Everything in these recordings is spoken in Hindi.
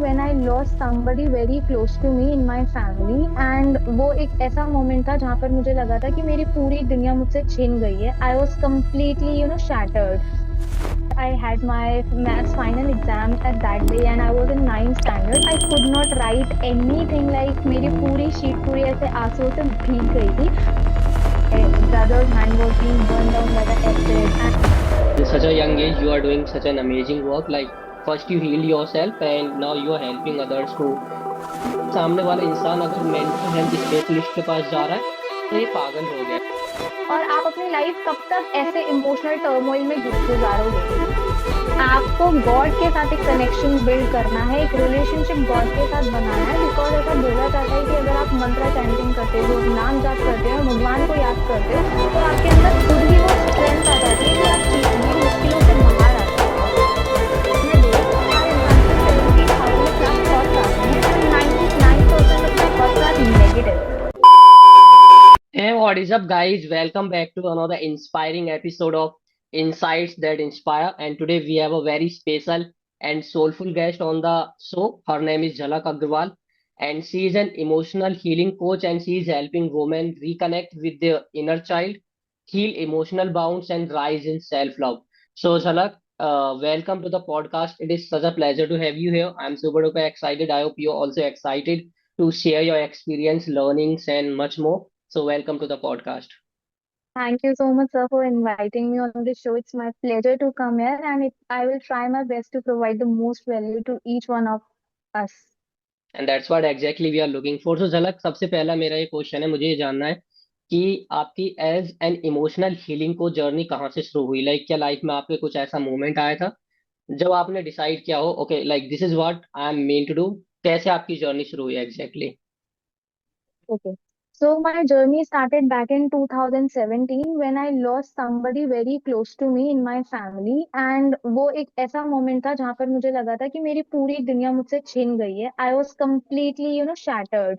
when I lost somebody very close to me in my family and वो एक ऐसा मोमेंट था जहाँ पर मुझे लगा था कि मेरी पूरी दुनिया मुझसे छिन गई है. I was completely, shattered. I had my maths final exam at that day and I was in ninth standard. I could not write anything, like मेरी पूरी शीट पूरी ऐसे आंसुओं से भीग गई थी. My brother's hand was being burned down by the acid. In such a young age you are doing such an amazing work, like first you healed yourself and now you are helping others to. सामने वाला इंसान अगर मेंटल हेल्थ स्पेशलिस्ट के पास जा रहा है तो ये पागल हो गया और आप अपनी लाइफ कब तक ऐसे इमोशनल टर्मोइल में गुजारोगे? आपको गॉड के साथ एक कनेक्शन बिल्ड करना है, एक रिलेशनशिप गॉड के साथ बनाना है. बिकॉज ऐसा बोला जाता है कि अगर आप मंत्र चैंटिंग करते हो, नाम जाप करते हो, भगवान को याद करते हो, तो आपके अंदर खुद ही वो स्ट्रेंथ आ जाती है कि आप ये मुश्किलों से बाहर आ सकते हो. मैं देखता हूँ हमारे मन से 70,000 प्लस थॉट्स आते हैं and 99% of the thoughts are negative. है. Hey, what is up, guys? Welcome back to another inspiring episode of Insights That Inspire. And today we have a very special and soulful guest on the show. Her name is Jhalak Agrawal, and she is an emotional healing coach, and she is helping women reconnect with their inner child, heal emotional bounds, and rise in self-love. So, Jhalak, welcome to the podcast. It is such a pleasure to have you here. I'm super duper excited. I hope you're also excited to share your experience, learnings, and much more. So, welcome to the podcast. Thank you so much, sir, for inviting me on this show. It's my pleasure to come here, and I will try my best to provide the most value to each one of us. And that's what exactly we are looking for. So, झलक सबसे पहला मेरा ये क्वेश्चन है, मुझे ये जानना है कि आपकी एज एन इमोशनल हीलिंग को जर्नी कहाँ से शुरू हुई. लाइक क्या लाइफ में आपके कुछ ऐसा मोमेंट आया था जब आपने डिसाइड किया हो, okay, like this is what I am meant to do. कैसे आपकी जर्नी शुरू हुई exactly? Okay. So my journey started back in 2017 when I lost somebody very close to me in my family and वो एक ऐसा मोमेंट था जहाँ पर मुझे लगा था कि मेरी पूरी दुनिया मुझसे छिन गई है. I was completely, shattered.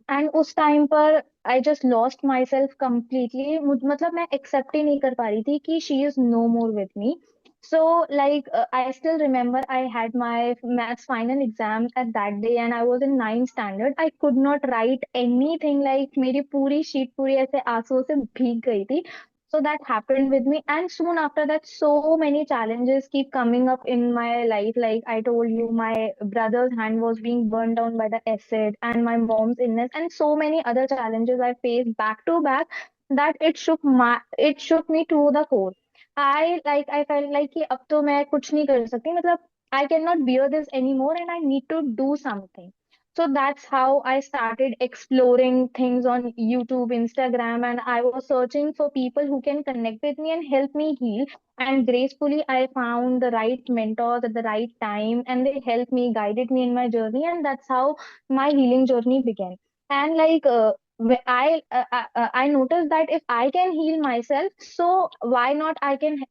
And उस टाइम पर I just lost my self completely. मतलब मैं एक्सेप्ट ही नहीं कर पा रही थी कि she is no more with me. So like I still remember I had my maths final exam at that day and I was in ninth standard. I could not write anything, like मेरी पूरी शीट पूरी ऐसे आंसुओं से भीग गई थी. So that happened with me, and soon after that, so many challenges keep coming up in my life. Like I told you, my brother's hand was being burned down by the acid, and my mom's illness, and so many other challenges I faced back to back that it shook me to the core. I felt like कि अब तो मैं कुछ नहीं कर सकती. मतलब I cannot bear this anymore, and I need to do something. So that's how I started exploring things on YouTube, Instagram, and I was searching for people who can connect with me and help me heal. And gracefully, I found the right mentors at the right time, and they helped me, guided me in my journey, and that's how my healing journey began. And like, I noticed that if I can heal myself, so why not I can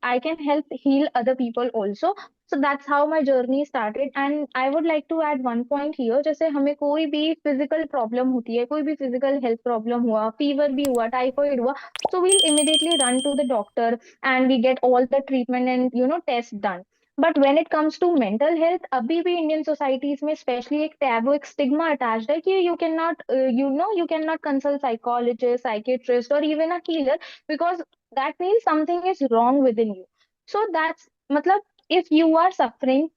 help heal other people also. So that's how my journey started. And I would like to add one point here. जैसे हमें कोई भी फिजिकल प्रॉब्लम होती है, कोई भी फिजिकल हेल्थ प्रॉब्लम हुआ, फीवर भी हुआ, टाइफाइड हुआ, so we'll immediately run to the doctor and we get all the treatment and tests done. But when it comes to mental health, अभी भी इंडियन सोसाइटीज में स्पेशली एक टैबू, एक स्टिग्मा अटैच्ड है कि you can not consult psychologist, psychiatrist और even a healer because that means something is wrong within you. So that's मतलब if you are suffering,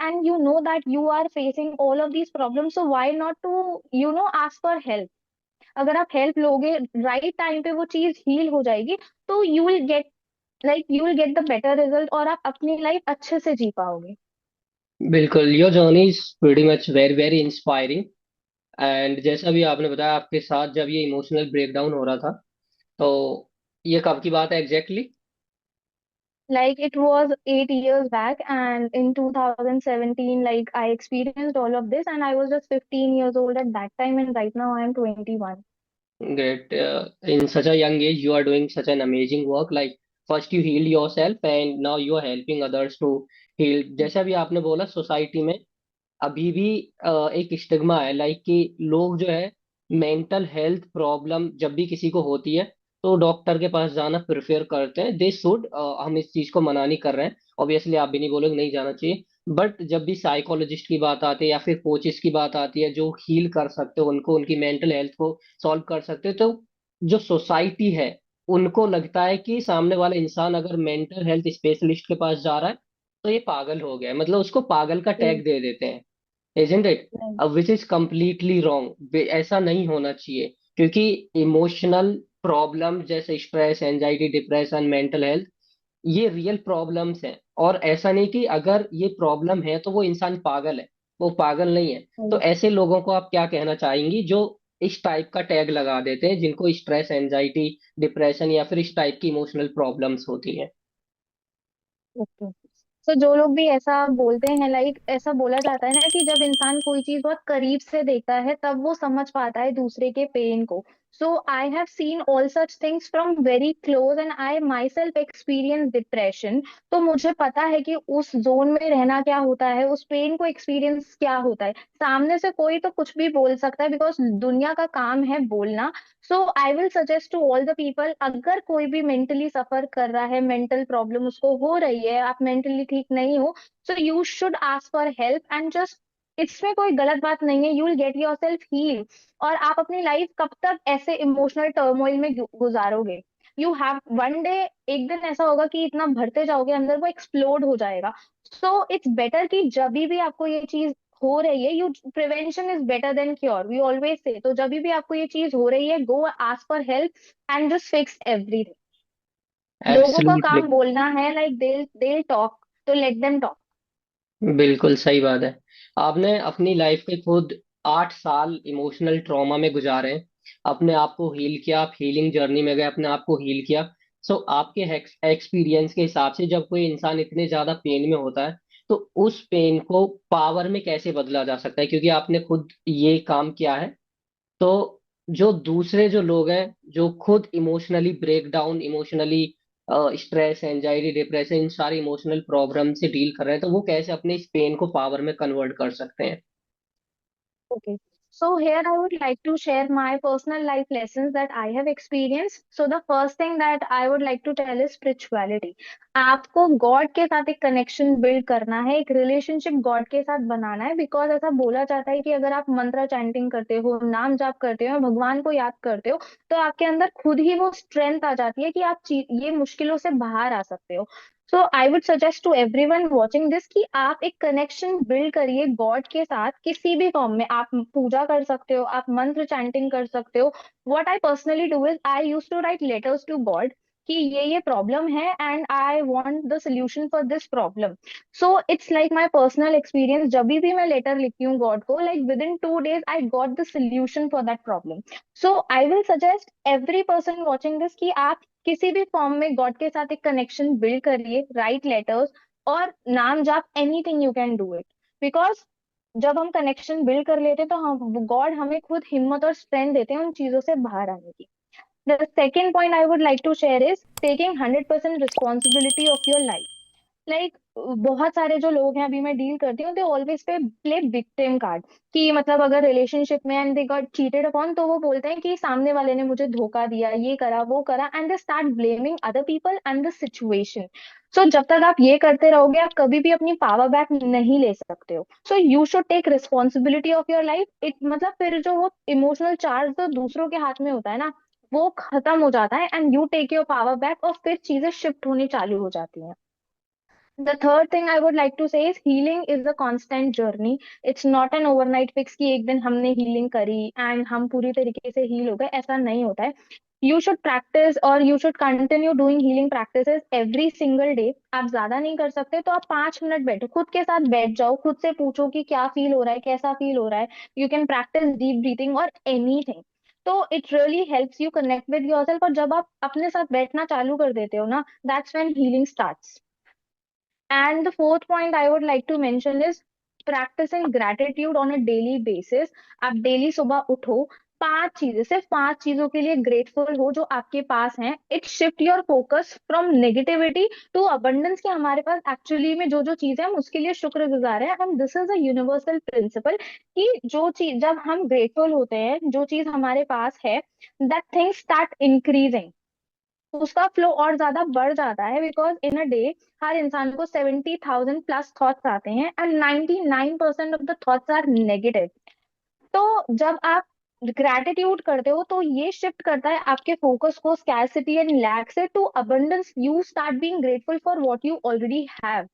and you know that you are facing all of these problems, so why not to ask for help. अगर आप हेल्प लोगे, राइट टाइम पे वो चीज हील हो जाएगी, तो you will get the better result और आप अपनी लाइफ अच्छे से जी पाओगे. बिल्कुल, your journey is very much very very inspiring. And जैसा भी आपने बताया आपके साथ जब ये इमोशनल ब्रेकडाउन हो रहा था, तो ये कब की बात है exactly? Like it was 8 years back, and in 2017, like I experienced all of this, and I was just 15 years old at that time, and right now I am 21. Great. In such a young age, you are doing such an amazing work. Like first you healed yourself and now you are helping others to heal. जैसा भी आपने बोला, सोसाइटी में अभी भी एक स्टिग्मा है, लाइक कि लोग जो है मेंटल हेल्थ प्रॉब्लम जब भी किसी को होती है तो डॉक्टर के पास जाना प्रेफर करते हैं. दे शुड, हम इस चीज को मना नहीं कर रहे हैं, ऑब्वियसली आप भी नहीं बोलोगे नहीं जाना चाहिए. बट जब भी साइकोलॉजिस्ट की बात आती है या फिर कोचेस की बात आती है जो हील कर सकते हो उनको, उनकी मेंटल हेल्थ को सॉल्व कर सकते हो, तो जो सोसाइटी है उनको लगता है कि सामने वाला इंसान अगर मेंटल हेल्थ स्पेशलिस्ट के पास जा रहा है तो ये पागल हो गया है, मतलब उसको पागल का टैग दे देते हैं, इजंट इट? Right. अब विच इज कम्प्लीटली रॉन्ग, ऐसा नहीं होना चाहिए। क्योंकि इमोशनल प्रॉब्लम जैसे stress, anxiety, depression, mental health, ये रियल प्रॉब्लम्स हैं। और ऐसा नहीं कि अगर ये प्रॉब्लम है तो वो इंसान पागल है, वो पागल नहीं है। तो Right. ऐसे लोगों को आप क्या कहना चाहेंगी जो इस टाइप का टैग लगा देते हैं, जिनको स्ट्रेस, एंजाइटी, डिप्रेशन या फिर इस टाइप की इमोशनल प्रॉब्लम्स होती हैं? ओके। तो जो लोग भी ऐसा बोलते हैं, लाइक ऐसा बोला जाता है ना कि जब इंसान कोई चीज बहुत करीब से देखता है तब वो समझ पाता है दूसरे के पेन को। So I have seen all such things from very close and I myself experience depression. तो मुझे पता है कि उस जोन में रहना क्या होता है, उस पेन को एक्सपीरियंस क्या होता है। सामने से कोई तो कुछ भी बोल सकता है, बिकॉज दुनिया का काम है बोलना। So I will suggest to all the people, अगर कोई भी मेंटली सफर कर रहा है, मेंटल प्रॉब्लम उसको हो रही है, आप मेंटली ठीक नहीं हो, so you should ask for help and just, इसमें कोई गलत बात नहीं है, you will get yourself heal. और आप अपनी लाइफ कब तक ऐसे इमोशनल टर्मोइल में गुजारोगे? यू हैव वन डे, एक दिन ऐसा होगा कि इतना भरते जाओगे अंदर, वो एक्सप्लोड हो जाएगा। सो इट्स बेटर कि जब भी आपको ये चीज हो रही है, you, prevention is better than cure, we always say. तो जब भी आपको ये चीज हो रही है, go ask for help and just fix everything. लोगों का एब्सोल्युटली, काम बोलना है, लाइक दे टॉक, तो लेट देम टॉक। बिल्कुल सही बात है। आपने अपनी लाइफ के खुद 8 साल इमोशनल ट्रॉमा में गुजारे हैं, अपने आप को हील किया, आप हीलिंग जर्नी में गए, अपने आप को हील किया। सो आपके एक्सपीरियंस के हिसाब से जब कोई इंसान इतने ज्यादा पेन में होता है तो उस पेन को पावर में कैसे बदला जा सकता है, क्योंकि आपने खुद ये काम किया है। तो जो दूसरे जो लोग हैं जो खुद emotionally break down, emotionally stress, anxiety, depression, इन सारी इमोशनल प्रॉब्लम से डील कर रहे हैं, तो वो कैसे अपने इस पेन को पावर में कन्वर्ट कर सकते हैं? Okay. So here I would like to share my personal life lessons that I have experienced. So the first thing that I would like to tell is spirituality. आपको गॉड के साथ एक कनेक्शन बिल्ड करना है, एक रिलेशनशिप गॉड के साथ बनाना है, बिकॉज ऐसा बोला जाता है कि अगर आप मंत्र चैंटिंग करते हो, नाम जाप करते हो, भगवान को याद करते हो, तो आपके अंदर खुद ही वो स्ट्रेंथ आ जाती है कि आप ये मुश्किलों से बाहर आ सकते हो। So I would suggest to everyone watching this कि आप एक कनेक्शन बिल्ड करिए गॉड के साथ, किसी भी फॉर्म में। आप पूजा कर सकते हो, आप मंत्र चैंटिंग कर सकते हो। What I personally do is I use to write letters to God कि ये प्रॉब्लम है and I want the solution for this problem. So it's like my personal experience, जब भी मैं लेटर लिखती हूँ गॉड को, like within 2 days I got the solution for that problem. So I will suggest every person watching this कि आप किसी भी फॉर्म में गॉड के साथ एक कनेक्शन बिल्ड करिए, राइट लेटर्स और नाम जाप, anything you can do it. Because जब हम कनेक्शन बिल्ड कर लेते हैं तो हम, गॉड हमें खुद हिम्मत और स्ट्रेंथ देते हैं उन चीजों से बाहर आने की। The second point I would like to share is taking 100% responsibility of your life. Like बहुत सारे जो लोग हैं अभी मैं डील करती हूँ, दे ऑलवेज पे प्ले विक्टिम कार्ड। कि मतलब अगर रिलेशनशिप में and they got cheated upon, तो वो बोलते हैं कि सामने वाले ने मुझे धोखा दिया, ये करा वो करा, and they start blaming other people and the situation. सो जब तक आप ये करते रहोगे, आप कभी भी अपनी पावर बैक नहीं ले सकते हो। So you should take responsibility of your life. It मतलब फिर जो वो इमोशनल चार्ज जो दूसरों के हाथ में होता है ना, वो खत्म हो जाता है and you take your power back, और फिर चीजें शिफ्ट होनी चालू हो जाती हैं। The third thing I would like to say is healing is a constant journey. It's not an overnight fix कि एक दिन हमने healing करी and हम पूरी तरीके से heal हो गए, ऐसा नहीं होता है। You should practice और you should continue doing healing practices every single day. आप ज्यादा नहीं कर सकते तो आप 5 मिनट बैठो, खुद के साथ बैठ जाओ, खुद से पूछो कि क्या फील हो रहा है, कैसा फील हो रहा है। You can practice deep breathing और एनीथिंग। तो it really helps you connect with yourself, और जब आप अपने साथ बैठना चालू कर देते हो ना, that's when healing starts. And the fourth point I would like to mention is practicing gratitude on a daily basis. आप डेली सुबह उठो, 5 चीजें, सिर्फ 5 चीजों के लिए ग्रेटफुल हो जो आपके पास हैं। It shift your focus from negativity to abundance, कि हमारे पास एक्चुअली में जो जो चीजें हम उसके लिए शुक्रगुजार हैं। हम, this is a universal principle कि जो चीज जब हम ग्रेटफुल होते हैं, जो चीज हमारे पास है, दैट थिंग स्टार्ट इंक्रीजिंग। उसका फ्लो और ज्यादा बढ़ जाता है, बिकॉज इन अ डे हर इंसान को 70,000 प्लस थॉट्स आते हैं and 99% of the thoughts are negative. तो जब आप ग्रेटिट्यूड करते हो तो ये शिफ्ट करता है आपके फोकस को स्कैरसिटी एंड लैक से to abundance. You start being grateful for what you already have.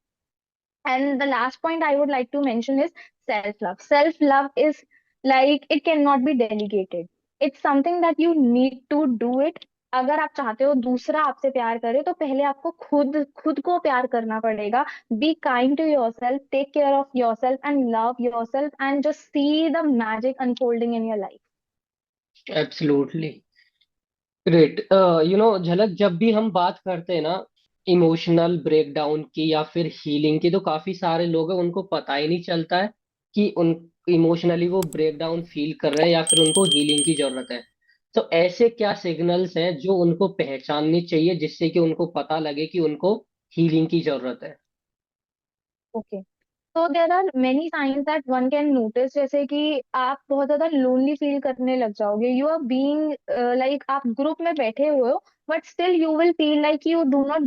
And the last point I would like to mention is self love. Self love is like it cannot be delegated. It's something that you need to do it. अगर आप चाहते हो दूसरा आपसे प्यार करे तो पहले आपको खुद खुद को प्यार करना पड़ेगा। Be kind to yourself, take care of your self and love your self and just see the magic unfolding in your life. Absolutely great. Jhalak, जब भी हम बात करते हैं ना इमोशनल ब्रेकडाउन की या फिर हीलिंग की, तो काफी सारे लोग हैं उनको पता ही नहीं चलता है कि उन इमोशनली वो ब्रेकडाउन फील कर रहे हैं या फिर उनको हीलिंग की जरूरत है। तो ऐसे क्या सिग्नल्स हैं जो उनको पहचाननी चाहिए जिससे कि उनको पता लगे कि उनको हीलिंग की जरूरत है? ओके, तो there are many signs that one can notice, जैसे कि आप बहुत ज्यादा लोनली फील करने लग जाओगे। यू आर बीइंग लाइक आप ग्रुप में बैठे हुए हो but still you will feel like you do not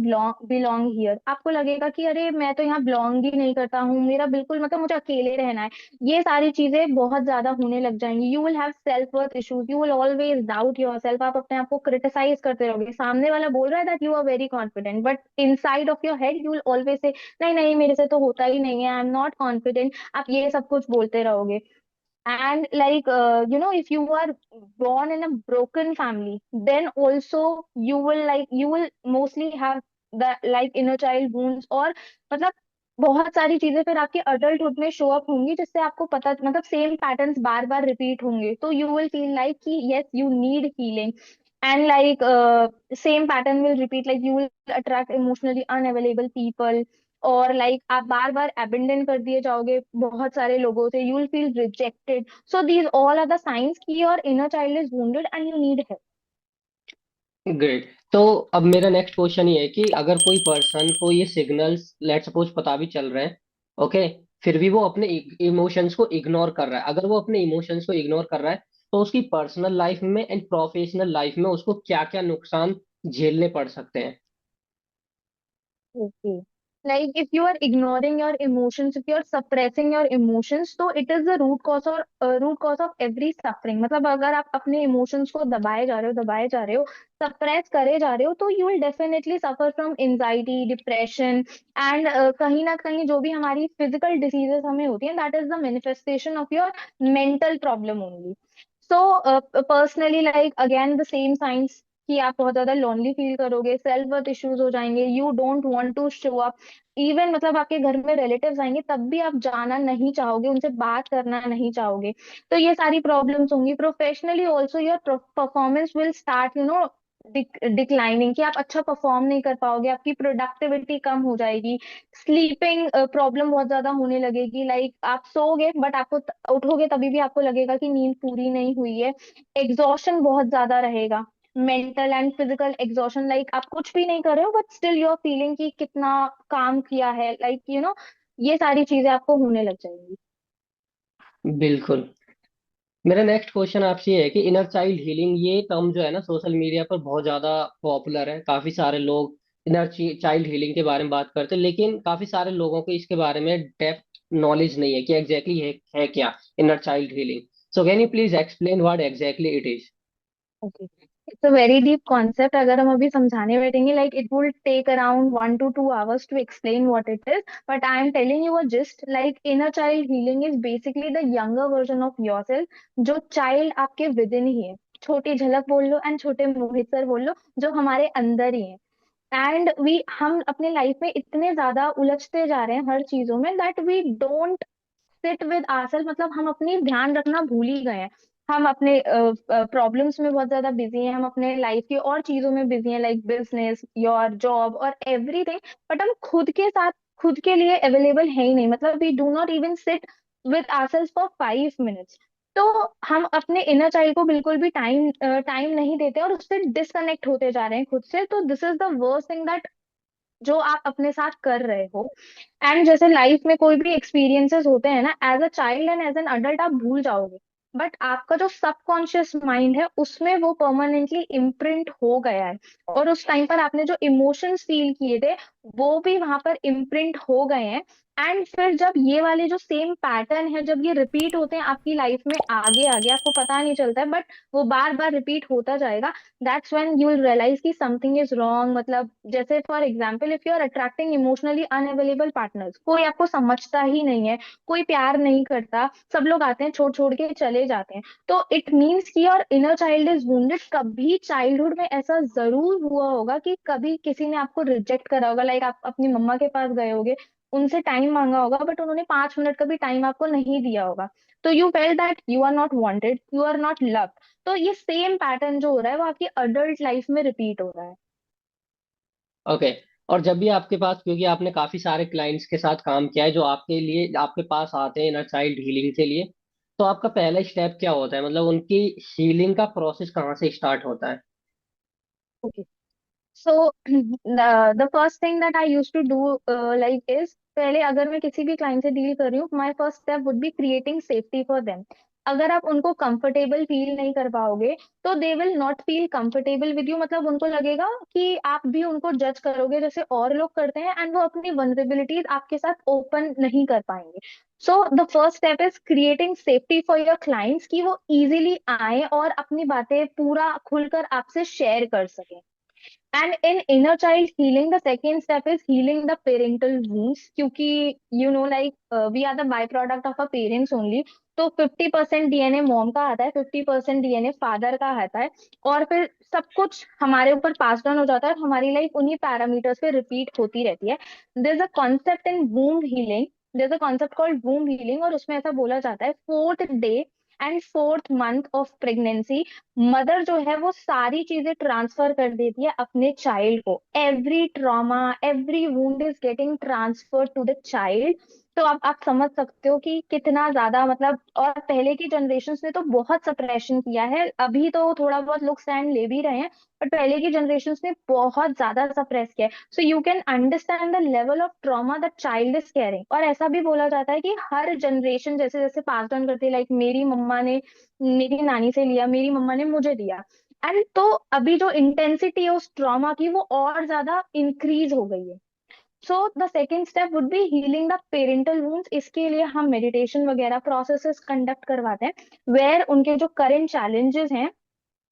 belong here. आपको लगेगा कि अरे मैं तो यहाँ बिलोंग ही नहीं करता हूँ, मेरा बिल्कुल मतलब मुझे अकेले रहना है। ये सारी चीजें बहुत ज्यादा होने लग जाएंगी। You will have self worth issues, you will always doubt your self. आप अपने आप को क्रिटिसाइज करते रहोगे। सामने वाला बोल रहा है that you are very confident, but inside of your head you will always say नहीं नहीं मेरे से तो होता ही नहीं है, आई एम नॉट कॉन्फिडेंट। आप ये सब कुछ बोलते रहोगे। And like if you are born in a broken family, then also you will mostly have the like inner child wounds, और मतलब बहुत सारी चीजें फिर आपकी अडल्टहुड में शो अप होंगी जिससे आपको पता मतलब सेम पैटर्न्स बार बार रिपीट होंगे। तो यू विल फील लाइक कि yes you need healing. And like same pattern will repeat, like you will attract emotionally unavailable people, और लाइक आप बार बार अबेंडन कर दिए जाओगे बहुत सारे लोगों से। You will feel rejected. So these all are the signs कि your inner child is wounded and you need help. Great. तो अब मेरा नेक्स्ट क्वेश्चन ये है कि अगर कोई पर्सन को ये सिग्नल्स लेट सपोज पता भी चल रहे हैं, ओके, फिर भी वो अपने इमोशंस को इग्नोर कर रहा है, अगर वो अपने इमोशंस को इग्नोर कर रहा है तो उसकी पर्सनल लाइफ में एंड प्रोफेशनल लाइफ में उसको क्या क्या नुकसान झेलने पड़ सकते हैं? Okay. Like if you are ignoring your emotions, if you are suppressing your emotions, तो it is the root cause of every suffering। मतलब अगर आप अपने emotions को दबाए जा रहे हो, suppress करे जा रहे हो, तो you will definitely suffer from anxiety, depression, and कहीं ना कहीं जो भी हमारी physical diseases हमें होती हैं, that is the manifestation of your mental problem only। So personally, like again the same signs कि आप बहुत ज्यादा लोनली फील करोगे, सेल्फ वर्थ इश्यूज हो जाएंगे, you don't want to show up. Even मतलब आपके घर में रिलेटिव्स आएंगे तब भी आप जाना नहीं चाहोगे, उनसे बात करना नहीं चाहोगे। तो ये सारी प्रॉब्लम्स होंगी। Professionally also your performance will start declining, कि आप अच्छा परफॉर्म नहीं कर पाओगे, आपकी प्रोडक्टिविटी कम हो जाएगी। स्लीपिंग प्रॉब्लम बहुत ज्यादा होने लगेगी। लाइक आप सोओगे बट आपको उठोगे तभी भी आपको लगेगा कि नींद पूरी नहीं हुई है। एग्जॉशन बहुत ज्यादा रहेगा, mental and physical exhaustion. Like आप कुछ भी नहीं कर रहे हो but still you are feeling कि कितना काम किया है, लाइक ये सारी चीजें आपको होने लग जाएंगी। बिल्कुल। मेरा नेक्स्ट क्वेश्चन आपसे ये है कि इनर चाइल्ड हीलिंग ये टर्म जो है ना सोशल मीडिया पर बहुत ज्यादा पॉपुलर है, काफी सारे लोग इनर चाइल्ड हीलिंग के बारे में बात करते हैं, लेकिन काफी सारे लोगों को इसके बारे में डेप्थ नॉलेज नहीं है कि एग्जैक्टली है क्या inner child healing. So can you please explain what exactly it is? Okay, it's a very deep concept. अगर हम अभी समझाने बैठेंगे like it will take around 1 to 2 hours to explain what it is, but I am telling you a just. Like inner child healing is basically the younger version of yourself, जो चाइल्ड आपके विद इन ही है। छोटी झलक बोल लो एंड छोटे मोहित सर बोल लो, जो हमारे अंदर ही है। एंड वी हम अपने लाइफ में इतने ज्यादा उलझते जा रहे हैं हर चीजों में that we don't sit with ourselves. मतलब हम अपनी ध्यान रखना भूल ही गए हैं। हम अपने प्रॉब्लम्स में बहुत ज्यादा बिजी हैं, हम अपने लाइफ की और चीजों में बिजी हैं, लाइक बिजनेस, योर जॉब और एवरीथिंग। बट हम खुद के साथ खुद के लिए अवेलेबल है ही नहीं। मतलब we do not even sit with ourselves for 5 minutes. तो हम अपने इनर चाइल्ड को बिल्कुल भी टाइम टाइम नहीं देते और उससे डिस्कनेक्ट होते जा रहे हैं खुद से। तो this is the worst thing that जो आप अपने साथ कर रहे हो। एंड जैसे लाइफ में कोई भी एक्सपीरियंसेस होते हैं ना, as a child and as an adult आप भूल जाओगे। बट आपका जो सबकॉन्शियस माइंड है उसमें वो परमानेंटली इम्प्रिंट हो गया है, और उस टाइम पर आपने जो इमोशंस फील किए थे वो भी वहां पर इम्प्रिंट हो गए हैं। एंड फिर जब ये वाले जो सेम पैटर्न है जब ये रिपीट होते हैं आपकी लाइफ में आगे आगे, आपको पता नहीं चलता है बट वो बार बार रिपीट होता जाएगा, that's when you will realise कि समथिंग इज रॉन्ग। मतलब जैसे for example, if you are attracting emotionally unavailable partners, कोई आपको समझता ही नहीं है, कोई प्यार नहीं करता, सब लोग आते हैं छोड़ छोड़ के चले जाते हैं, तो इट मीन्स कि your inner child is wounded. कभी चाइल्डहुड में ऐसा जरूर हुआ होगा कि कभी किसी ने आपको रिजेक्ट करा होगा, लाइक आप अपनी मम्मा के पास गए होगे, उनसे टाइम मांगा होगा बट उन्होंने 5 मिनट का भी टाइम आपको नहीं दिया होगा, तो you feel that you are not wanted, you are not love. तो ये सेम पैटर्न जो हो रहा है वो आपकी अडल्ट लाइफ में रिपीट हो रहा है। ओके। और जब भी आपके पास, क्योंकि आपने काफी सारे क्लाइंट्स के साथ काम किया है जो आपके लिए आपके पास आते हैं इनर चाइल्ड हीलिंग के लिए, तो आपका पहला स्टेप क्या होता है? मतलब उनकी हीलिंग का प्रोसेस कहाँ से स्टार्ट होता है? Okay, so the first thing that I used to do like is, पहले अगर मैं किसी भी क्लाइंट से डील कर रही हूँ, my first step would be creating safety for them. अगर आप उनको कंफर्टेबल फील नहीं कर पाओगे तो they will not feel comfortable with you, मतलब उनको लगेगा कि आप भी उनको जज करोगे जैसे और लोग करते हैं, एंड वो अपनी वनरेबिलिटीज आपके साथ ओपन नहीं कर पाएंगे। So the first step is creating safety for your clients, कि वो इजीली आए और अपनी बातें पूरा खुलकर आपसे शेयर कर सकें। And in inner child healing, the second step is healing the parental wounds, क्योंकि we are the byproduct of our parents only। तो 50% डीएनए मॉम का आता है, 50% डीएनए फादर का आता है, और फिर सब कुछ हमारे ऊपर पास डाउन हो जाता है और हमारी लाइफ उन्हीं पैरामीटर्स पे रिपीट होती रहती है। There is a concept in womb healing, there is a concept called womb healing, और उसमें ऐसा बोला जाता है fourth day and fourth month of pregnancy mother जो है वो सारी चीजें ट्रांसफर कर देती है अपने चाइल्ड को। Every trauma, every wound is getting transfer to the child. तो आप समझ सकते हो कि कितना ज्यादा, मतलब, और पहले की जनरेशन ने तो बहुत सप्रेशन किया है, अभी तो थोड़ा बहुत लोग स्टैंड ले भी रहे हैं, बट पहले की जनरेशन ने बहुत ज्यादा सप्रेस किया है। So you can understand the level of trauma the child is carrying. और ऐसा भी बोला जाता है कि हर जनरेशन जैसे जैसे पास ऑन करती है, लाइक मेरी मम्मा ने मेरी नानी से लिया, मेरी मम्मा ने मुझे दिया, एंड तो अभी जो इंटेंसिटी है उस ट्रॉमा की वो और ज्यादा इंक्रीज हो गई है। So the second step would be healing the parental wounds. इसके लिए हम मेडिटेशन वगैरह प्रोसेसेस कंडक्ट करवाते हैं, वेयर उनके जो करंट चैलेंजेस हैं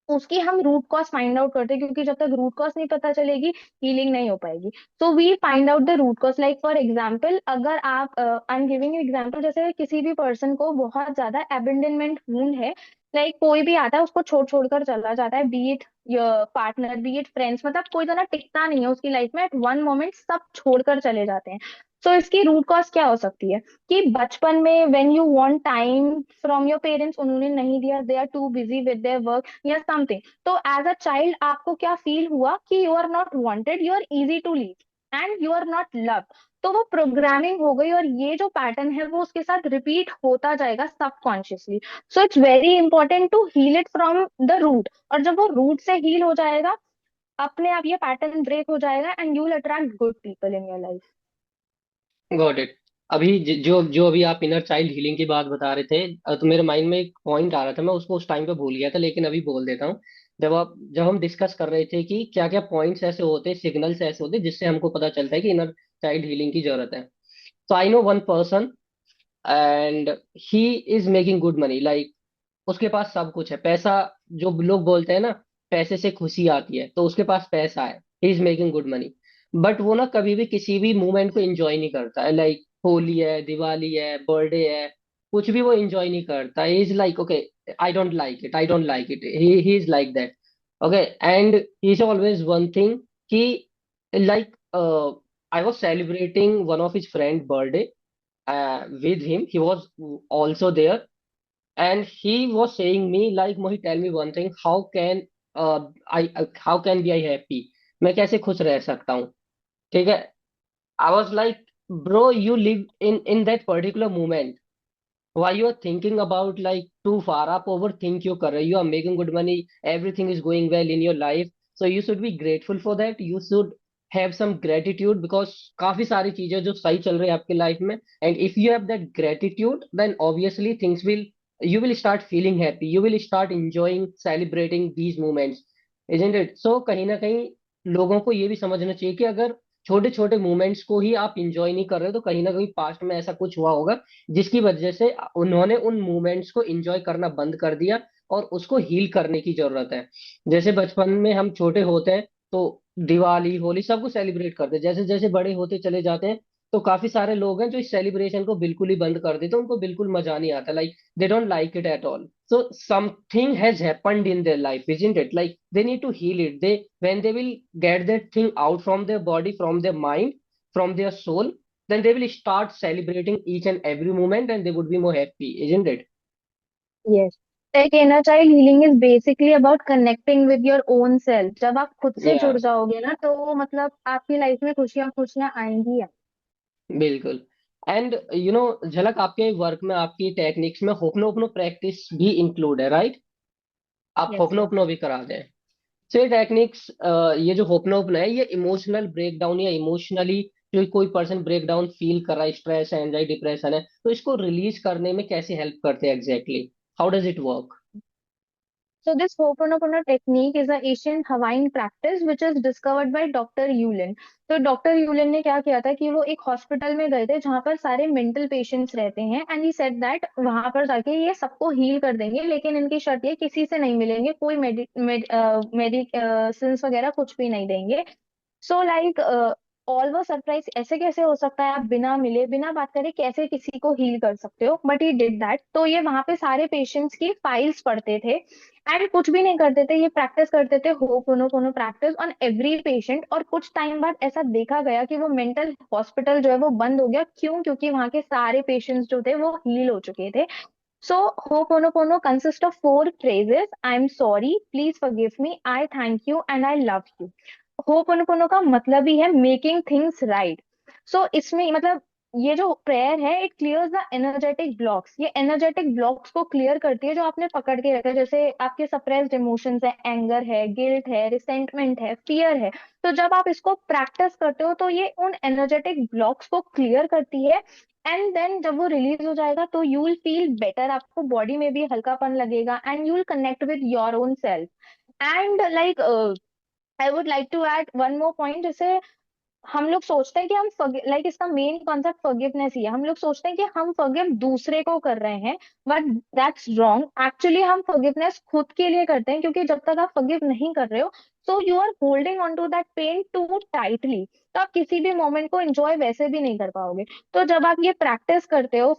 उसकी हम रूट कॉज फाइंड आउट करते हैं, क्योंकि जब तक रूट कॉज नहीं पता चलेगी हीलिंग नहीं हो पाएगी। So we find out the root cause, like for example अगर आप, I am giving you example, जैसे किसी भी पर्सन को बहुत ज्यादा एबंडनमेंट वुंड है, लाइक कोई भी आता है उसको छोड़ छोड़ कर चला जाता है, B it partner, B it friends, मतलब कोई जना टिकता नहीं है उसकी लाइफ में, एट वन मोमेंट सब छोड़कर चले जाते हैं। सो इसकी रूट कॉज क्या हो सकती है कि बचपन में when you want time from your parents उन्होंने नहीं दिया, they are too busy with their work या समथिंग। तो एज अ चाइल्ड आपको क्या फील हुआ कि you are not wanted, you are easy to leave and you are not love. तो वो प्रोग्रामिंग हो गई, और ये जो पैटर्न है वो उसके साथ रिपीट होता जाएगा subconsciously. So it's very important to heal it from the root, और जब वो रूट से हील हो जाएगा अपने आप ये पैटर्न ब्रेक हो जाएगा and you will attract good people in your life. Got it. अभी जो जो अभी आप इनर चाइल्ड हीलिंग की बात बता रहे थे, तो मेरे माइंड में एक पॉइंट आ रहा था, मैं उसको उस टाइम पे भूल गया था, लेकिन अभी बोल देता हूँ। जब हम डिस्कस कर रहे थे कि क्या क्या पॉइंट्स ऐसे होते हैं, सिग्नल्स ऐसे होते हैं जिससे हमको पता चलता है कि इनर चाइल्ड हीलिंग की जरूरत है। तो I know one person, and he is making good money, like उसके पास सब कुछ है, पैसा। जो लोग बोलते हैं ना, पैसे से खुशी आती है, तो उसके पास पैसा है, he is making good money. But वो ना कभी भी किसी भी मोमेंट को एंजॉय नहीं करता है, लाइक होली है, दिवाली है, बर्थडे है, कुछ भी वो एंजॉय नहीं करता। He is like, okay, I don't like it, I don't like it, he is like that. Okay. And he is always one thing कि, like, I was celebrating one of his friend birthday with him, he was also there, and he was saying me like, Mohit, tell me one thing, how can how can be I happy, मैं कैसे खुश रह सकता हूँ? ठीक है। I was like, bro, you live in that particular moment, why you are thinking about like too far? आप overthink क्यों कर रहे हो? You are making good money, everything is going well in your life, so you should be grateful for that, you should have some gratitude, because काफी सारी चीजें जो सही चल रही है आपकी लाइफ में, and if you have that gratitude, then obviously things will you will start feeling happy, you will start enjoying celebrating these moments, isn't it? So कहीं ना कहीं लोगों को ये भी समझना चाहिए कि अगर छोटे छोटे मोमेंट्स को ही आप इंजॉय नहीं कर रहे तो कहीं ना कहीं पास्ट में ऐसा कुछ हुआ होगा जिसकी वजह से उन्होंने उन मोमेंट्स को इंजॉय करना बंद कर दिया, और उसको हील करने की जरूरत है। जैसे बचपन में हम छोटे होते हैं तो दिवाली होली सब कुछ सेलिब्रेट करते हैं, जैसे जैसे बड़े होते चले जाते हैं तो काफी सारे लोग हैं जो इस सेलिब्रेशन को बिल्कुल ही बंद कर देते हैं, उनको बिल्कुल मजा नहीं आता, like they don't like it at all. So something has happened in their life, isn't it? Like they need to heal it. They when they will get that thing out from their body, from their mind, from their soul, then they will start celebrating each and every moment, and they would be more happy, isn't it? Yes, like inner child healing is basically about connecting with your own self. जब आप खुद से जुड़ Yeah, जाओगे ना, तो मतलब आपकी लाइफ में खुशियां खुशियां आएंगी। बिल्कुल। एंड झलक, आपके वर्क में आपकी टेक्निक्स में होपनो प्रैक्टिस भी इंक्लूड है, राइट? आप यस यस। होपनो भी कराते हैं। सो ये टेक्निक्स, ये जो होपनोपन है, ये इमोशनल ब्रेकडाउन या इमोशनली जो कोई पर्सन ब्रेकडाउन फील कर रहा है, स्ट्रेस है, एंजाइटी, डिप्रेशन है, तो इसको रिलीज करने में कैसे हेल्प करते हैं exactly? How does it work? So this Ho'oponopono technique is an ancient Hawaiian practice which is discovered by doctor Yulin. तो डॉक्टर यूलिन ने क्या किया था कि वो एक हॉस्पिटल में गए थे जहां पर सारे मेंटल पेशेंट्स रहते हैं, एंड ही सेड दैट वहां पर जाके ये सबको हील कर देंगे, लेकिन इनकी शर्त ये किसी से नहीं मिलेंगे, कोई मेडिसिन वगैरह कुछ भी नहीं देंगे। सो लाइक ऑल वो सरप्राइज, ऐसे कैसे हो सकता है, आप बिना मिले बिना बात करे कैसे किसी को हील कर सकते हो, बट ही डिड दैट। तो ये वहां पे सारे पेशेंट्स की फाइल्स पढ़ते थे एंड कुछ भी नहीं करते थे, ये प्रैक्टिस करते थे ho'oponopono practice on every patient. और कुछ टाइम बाद ऐसा देखा गया कि वो मेंटल हॉस्पिटल जो है वो बंद हो गया। क्यों? क्योंकि वहां के सारे पेशेंट्स जो थे वो हील हो चुके थे। So Ho'oponopono consist of four phrases: I am sorry, please forgive me, I thank you and I love you. Ho'oponopono का मतलब ही है मेकिंग थिंग्स राइट। सो इसमें मतलब ये जो प्रेयर है, it clears the energetic blocks. ये एनर्जेटिक ब्लॉक्स को क्लियर करती है जो आपने पकड़ के रखा है, जैसे आपके सप्रेस्ड इमोशंस है, एंगर है, गिल्ट है, रिसेंटमेंट है, फियर है। तो जब आप इसको प्रैक्टिस करते हो तो ये उन एनर्जेटिक ब्लॉक्स को क्लियर करती है, एंड देन जब वो रिलीज हो जाएगा तो यू विल फील बेटर, आपको बॉडी में भी हल्कापन लगेगा and you will connect with your own self. And like I would like to add one more point. जैसे हम लोग सोचते हैं कि हम लाइक इसका मेन कॉन्सेप्ट फॉरगिवनेस ही है। हम लोग सोचते हैं कि हम फॉरगिव दूसरे को कर रहे हैं, बट दैट्स रॉन्ग। एक्चुअली हम फॉरगिवनेस खुद के लिए करते हैं, क्योंकि जब तक आप फॉरगिव नहीं कर रहे हो, so you are holding on to that pain too tightly, तो आप किसी भी मोमेंट को एंजॉय वैसे भी नहीं कर पाओगे। तो जब आप ये प्रैक्टिस करते हो,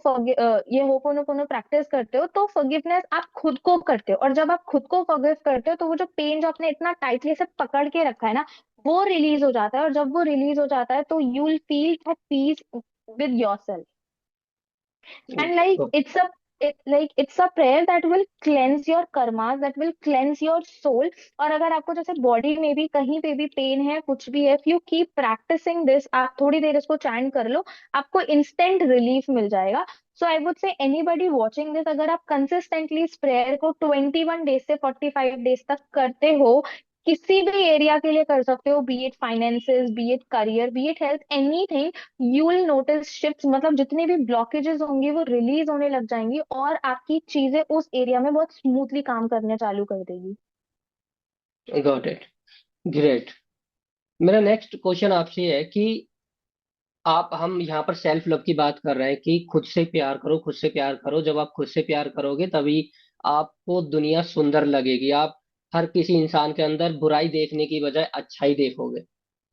ये होपोनोपोनो प्रैक्टिस करते हो, तो फॉरगिवनेस आप खुद को करते हो। और जब आप खुद को फॉरगिव करते हो तो वो जो पेन जो आपने इतना टाइटली से पकड़ के रखा है ना, वो रिलीज हो जाता है। और जब वो रिलीज हो जाता है तो you will feel at peace with yourself. And like it's a prayer that will cleanse your karmas, that will cleanse your soul। और अगर आपको जैसे बॉडी में भी कहीं पे भी पेन है, कुछ भी है, if you keep practising this, आप थोड़ी देर इसको चैंट कर लो, आपको इंस्टेंट रिलीफ मिल जाएगा। So I would say anybody watching this, अगर आप कंसिस्टेंटली इस प्रेयर को 21 डेज से 45 डेज तक करते हो, किसी भी एरिया के लिए कर सकते हो, B it finances, B it career, B it health, anything, you will notice shift. मतलब जितनी भी ब्लॉकेजेस होंगी वो रिलीज होने लग जाएंगी और आपकी चीजें उस एरिया में बहुत स्मूथली काम करने चालू कर देगी। Got it, great. मेरा नेक्स्ट क्वेश्चन आपसे ये है कि आप हम यहाँ पर सेल्फ लव की बात कर रहे हैं कि खुद से प्यार करो, खुद से प्यार करो। जब आप खुद से प्यार करोगे तभी आपको दुनिया सुंदर लगेगी, आप हर किसी इंसान के अंदर बुराई देखने की बजाय अच्छाई देखोगे।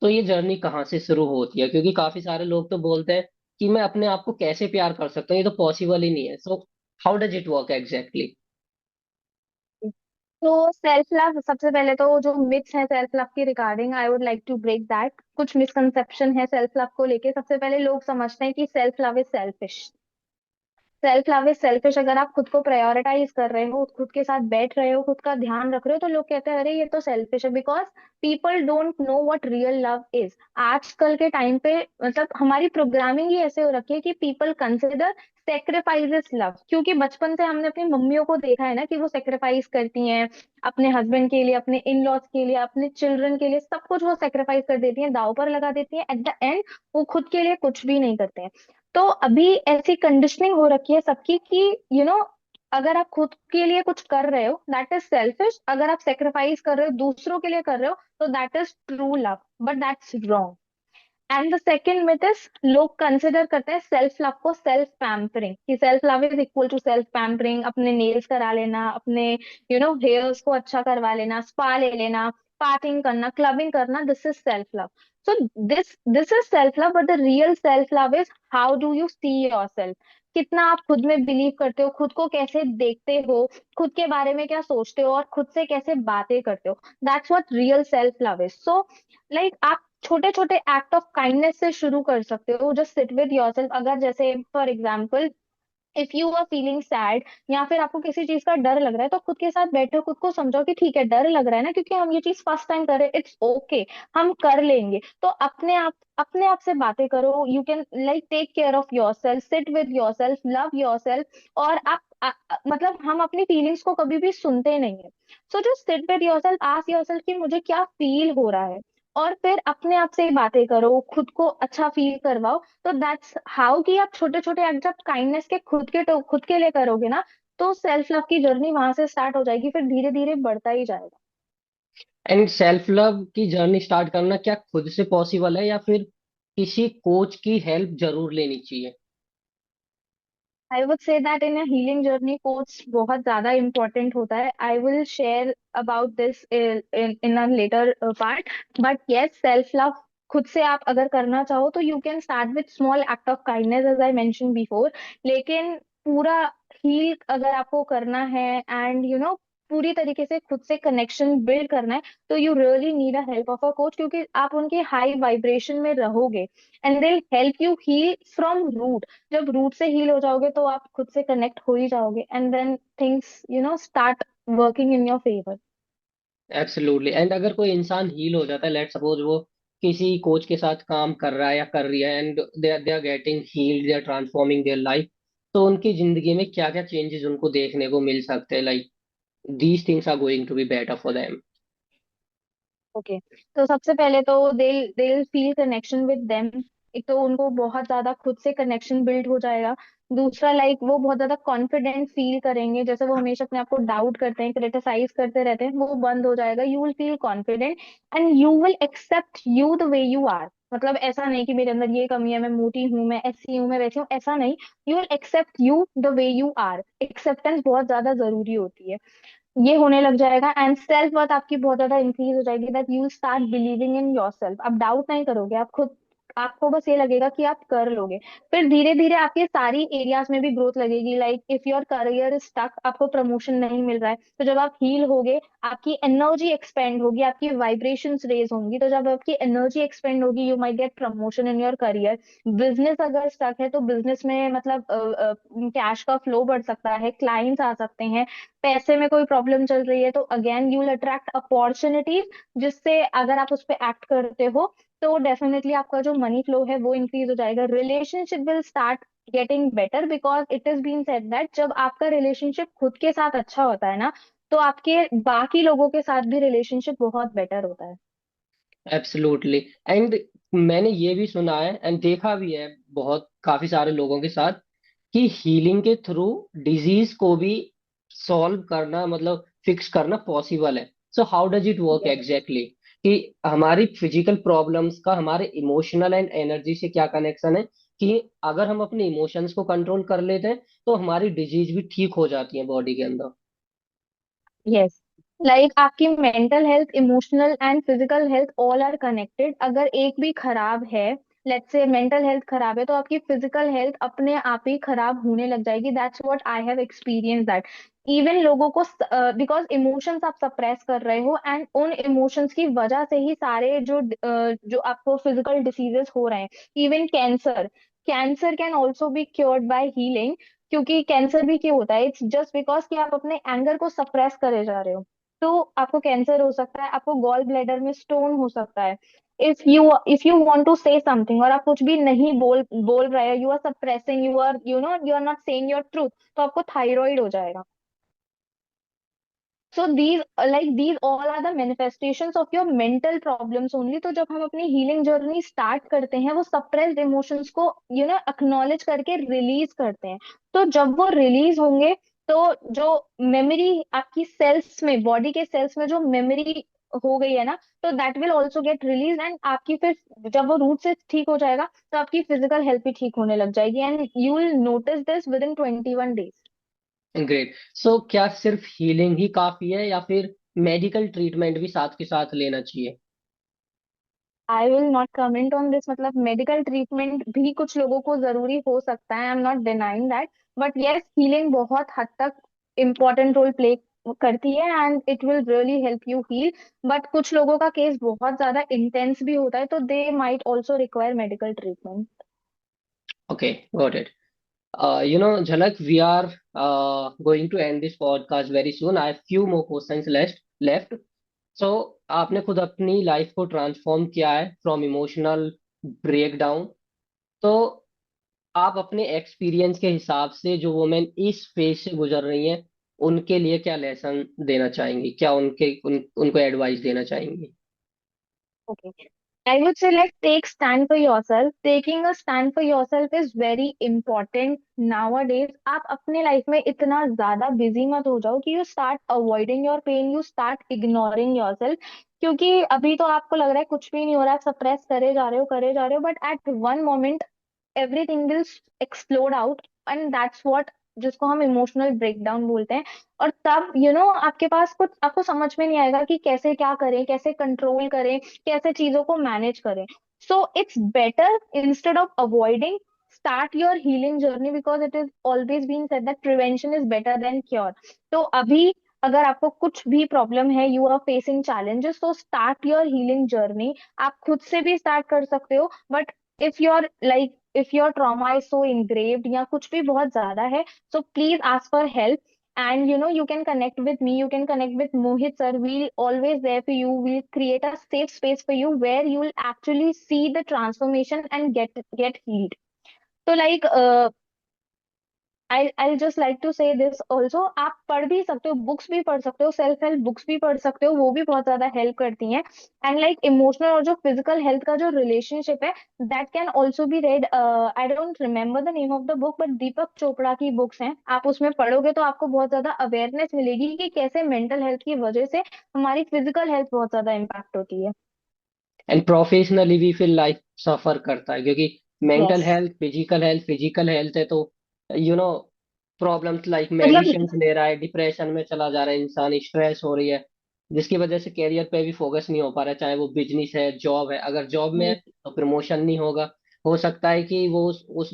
तो ये जर्नी कहाँ से शुरू होती है? क्योंकि काफी सारे लोग तो बोलते हैं कि मैं अपने आप को कैसे प्यार कर सकता हूँ, ये तो पॉसिबल ही नहीं है। So how does it work exactly? तो सेल्फ लव, सबसे पहले तो जो मिथ्स है सेल्फ लव की regarding, I would like to break that. कुछ मिसकंसेप्शन है सेल्फ लव को लेके। सबसे पहले लोग समझते हैं कि self love is selfish. Self love is selfish. अगर आप खुद को प्रायोरिटाइज कर रहे हो, खुद के साथ बैठ रहे हो, खुद का ध्यान रख रहे हो, तो लोग कहते हैं अरे ये तो सेल्फिश है, because people don't know what real love is. आजकल के टाइम पे मतलब हमारी प्रोग्रामिंग ही ऐसे हो रखी है कि पीपल कंसिडर सेक्रीफाइसेस लव, क्योंकि बचपन से हमने अपनी मम्मियों को देखा है ना कि वो सेक्रीफाइस करती हैं अपने हस्बैंड के लिए, अपने इन लॉज के लिए, अपने चिल्ड्रन के लिए, सब कुछ वो सेक्रीफाइस कर देती हैं, दाव पर लगा देती हैं। एट द एंड वो खुद के लिए कुछ भी नहीं करते हैं। तो अभी ऐसी कंडीशनिंग हो रखी है सबकी कि यू नो अगर आप खुद के लिए कुछ कर रहे हो दैट इज सेल्फिश, अगर आप सेक्रीफाइस कर रहे हो दूसरों के लिए कर रहे हो तो that is true love, but that's wrong. And the second myth is, लोग कंसिडर करते हैं सेल्फ लव को सेल्फ पैम्परिंग, कि self love is equal to self pampering, अपने नेल्स करा लेना, अपने हेयर्स को अच्छा करवा लेना, स्पा ले लेना, पार्टिंग करना, क्लबिंग करना, this is self love. So this is self love, but the real self love is how do you see your self. कितना आप खुद में बिलीव करते हो, खुद को कैसे देखते हो, खुद के बारे में क्या सोचते हो, और खुद से कैसे बातें करते हो, that's what real self love is. So like आप छोटे छोटे एक्ट ऑफ काइंडनेस से शुरू कर सकते हो, जस्ट सिट विद योरसेल्फ। अगर जैसे for example if you are feeling sad, या फिर आपको किसी चीज का डर लग रहा है, तो खुद के साथ बैठो, खुद को समझाओ कि ठीक है डर लग रहा है ना, क्योंकि हम ये चीज फर्स्ट टाइम कर रहे हैं, इट्स ओके, हम कर लेंगे। तो अपने आप से बातें करो, you can like take care of your self, sit with your self, love your self. और मतलब हम अपनी फीलिंग्स को कभी भी सुनते नहीं है। So just sit with your self, ask your self कि मुझे क्या फील हो रहा है, और फिर अपने आप से बातें करो, खुद को अच्छा फील करवाओ। तो दैट्स हाउ, कि आप छोटे छोटे एक्ट ऑफ काइंडनेस के खुद के लिए करोगे ना, तो सेल्फ लव की जर्नी वहां से स्टार्ट हो जाएगी, फिर धीरे धीरे बढ़ता ही जाएगा। एंड सेल्फ लव की जर्नी स्टार्ट करना क्या खुद से पॉसिबल है या फिर किसी कोच की हेल्प जरूर लेनी चाहिए? I would say that in a healing journey coach बहुत ज्यादा इंपॉर्टेंट होता है। I will share about this in a later part. But yes, self love खुद से आप अगर करना चाहो तो you can start with small act of kindness as I mention before. लेकिन पूरा हील अगर आपको करना है, एंड पूरी तरीके से खुद से कनेक्शन बिल्ड करना है, तो you really need a help of a coach, क्योंकि आप उनके हाई वाइब्रेशन में रहोगे, and they help you heal from root. जब रूट से हील हो जाओगे तो आप खुद से कनेक्ट हो ही जाओगे, and then things start working in your favour. Absolutely. And अगर कोई इंसान हील हो जाता है, लेट सपोज वो किसी कोच के साथ काम कर रहा है या कर रही है, and they are getting healed, they are transforming their life, तो उनकी जिंदगी में क्या क्या चेंजेस उनको देखने को मिल सकते हैं? Like these things are going to be better for them. Okay, तो सबसे पहले तो they feel connection with them. एक तो उनको बहुत ज्यादा खुद से कनेक्शन बिल्ड हो जाएगा। दूसरा, लाइक वो बहुत ज्यादा कॉन्फिडेंट फील करेंगे, जैसे वो हमेशा अपने आप को डाउट करते हैं, क्रिटिसाइज करते रहते हैं, वो बंद हो जाएगा। You will feel confident, and you will accept you the way you are. मतलब ऐसा नहीं कि मेरे अंदर ये कमी है, मैं मोटी हूँ, मैं ऐसी हूँ, मैं वैसी हूँ, ऐसा नहीं। You will accept you the way you are. Acceptance बहुत ज्यादा जरूरी होती है। ये होने लग जाएगा, एंड सेल्फ वर्थ आपकी बहुत ज्यादा इंक्रीज हो जाएगी, that you start believing in yourself. आप डाउट नहीं करोगे, आप खुद आपको बस ये लगेगा कि आप कर लोगे। फिर धीरे धीरे आपकी सारी एरियाज में भी ग्रोथ लगेगी। Like if your career is stuck, आपको प्रमोशन नहीं मिल रहा है, तो जब आप हील होगे आपकी एनर्जी एक्सपेंड होगी, आपकी वाइब्रेशंस रेज होंगी, तो जब आपकी एनर्जी एक्सपेंड होगी you might get promotion in your career. Business अगर स्टक है तो बिजनेस में मतलब कैश का फ्लो बढ़ सकता है, क्लाइंट्स आ सकते हैं। पैसे में कोई प्रॉब्लम चल रही है तो again you will attract opportunities, जिससे अगर आप उस पर एक्ट करते हो तो डेफिनेटली आपका जो मनी फ्लो है वो इंक्रीज हो जाएगा। Relationship will start getting better, because it is been said that जब आपका रिलेशनशिप खुद के साथ अच्छा होता है ना, तो आपके बाकी लोगों के साथ भी रिलेशनशिप बहुत बेटर होता है। एब्सोल्युटली। एंड मैंने ये भी सुना है एंड देखा भी है बहुत काफी सारे लोगों के साथ कि हीलिंग के थ्रू डिजीज को भी सॉल्व करना, मतलब फिक्स करना पॉसिबल है। So how does it work Yes. Exactly? कि हमारी फिजिकल प्रॉब्लम्स का हमारे इमोशनल एंड एनर्जी से क्या कनेक्शन है? कि अगर हम अपने इमोशंस को कंट्रोल कर लेते हैं तो हमारी डिजीज भी ठीक हो जाती है बॉडी के अंदर। यस, लाइक आपकी mental health, emotional and physical health all are connected. अगर एक भी खराब है, लेट्स से मेंटल हेल्थ खराब है, तो आपकी फिजिकल हेल्थ अपने आप ही खराब होने लग जाएगी। That's what I have experience that even लोगों को, बिकॉज इमोशंस आप सप्रेस कर रहे हो, एंड उन इमोशंस की वजह से ही सारे जो आपको फिजिकल डिसीजेस हो रहे हैं। Even cancer, cancer can also be cured by healing. क्योंकि कैंसर भी क्यों होता है, इट्स जस्ट बिकॉज कि आप अपने एंगर को सप्रेस करे जा रहे हो। तो आपको कैंसर हो सकता है, आपको गॉल ब्लैडर में स्टोन हो सकता है। If you want to say something और आप कुछ भी नहीं बोल बोल रहे हो, you are suppressing, you are not saying your truth, तो आपको थायराइड हो जाएगा। So these all are the manifestations of your mental problems only. तो जब हम अपनी हीलिंग जर्नी स्टार्ट करते हैं, वो सप्रेस्ड इमोशंस को एक्नॉलेज करके रिलीज करते हैं। तो जब वो रिलीज होंगे, तो जो मेमोरी आपकी सेल्स में, बॉडी के सेल्स में जो मेमोरी हो गई है ना, तो that will also get release, and आपकी फिर जब वो रूट से ठीक हो जाएगा तो आपकी फिजिकल हेल्थ भी ठीक होने लग जाएगी, and you will notice this within 21 days। Great. So क्या सिर्फ हीलिंग ही काफी है या फिर मेडिकल ट्रीटमेंट भी साथ के साथ लेना चाहिए? I will not comment on this, मतलब मेडिकल ट्रीटमेंट भी कुछ लोगों को जरूरी हो सकता है, I am not denying that, but yes healing बहुत हद तक इम्पोर्टेंट रोल प्ले करती है, and it will really help you heal. But कुछ लोगों का केस बहुत ज्यादा इंटेंस भी होता है, तो they might also require medical treatment. Okay, got it. Jhalak, we are going to end this podcast very soon. I have few more questions left. So, आपने खुद अपनी लाइफ को ट्रांसफॉर्म किया है फ्रॉम इमोशनल ब्रेकडाउन। तो आप अपने एक्सपीरियंस के हिसाब से जो वुमेन इस फेज से गुजर रही हैं, उनके लिए क्या लेसन देना चाहेंगी? क्या उनको एडवाइस देना चाहेंगी? Okay. I would say, like, take stand for yourself. Taking a stand for yourself is very important nowadays. आप अपने लाइफ में इतना ज्यादा बिजी मत हो जाओ कि you start avoiding your pain, you start ignoring yourself. क्योंकि अभी तो आपको लग रहा है कुछ भी नहीं हो रहा है, सप्रेस करे जा रहे हो, but at one moment everything will explode out, and that's what, जिसको हम इमोशनल ब्रेकडाउन बोलते हैं। और तब आपके पास कुछ, आपको समझ में नहीं आएगा कि कैसे क्या करें, कैसे कंट्रोल करें, कैसे चीजों को मैनेज करें। So it's better, instead of avoiding, start your healing journey, because it is always been said that prevention is better than cure. तो अभी अगर आपको कुछ भी प्रॉब्लम है, यू आर फेसिंग चैलेंजेस, तो स्टार्ट योर हीलिंग जर्नी। आप खुद से भी स्टार्ट कर सकते हो, but if your trauma is so engraved या कुछ भी बहुत ज्यादा है, so please ask for help. And you can connect with me, you can connect with Mohit sir, we'll always there for you, we'll create a safe space for you where you will actually see the transformation and get healed. So like I'll just like to say this also, आप पढ़ भी सकते हो, बुक्स भी पढ़ सकते हो, सेल्फ हेल्प बुक्स भी पढ़ सकते हो, वो भी बहुत ज्यादा हेल्प करती हैं। एंड लाइक इमोशनल और जो फिजिकल हेल्थ का जो रिलेशनशिप है, that can also be read. I don't remember the name of the book, but Deepak Chopra की बुक्स हैं, आप उसमें पढ़ोगे तो आपको बहुत ज्यादा अवेयरनेस मिलेगी कि कैसे मेंटल हेल्थ की वजह से हमारी फिजिकल हेल्थ बहुत ज्यादा इम्पैक्ट होती है। एंड प्रोफेशनली भी फिर लाइफ सफर करता है, क्योंकि mental yes. Health, physical health है, तो यू नो प्रॉब्लम्स लाइक मतलब मेडिसिन ले रहा है, डिप्रेशन में चला जा रहा है इंसान, स्ट्रेस हो रही है, जिसकी वजह से कैरियर पे भी फोकस नहीं हो पा रहा है, चाहे वो बिजनेस है, जॉब है। अगर जॉब में है तो प्रमोशन नहीं होगा, हो सकता है कि वो उस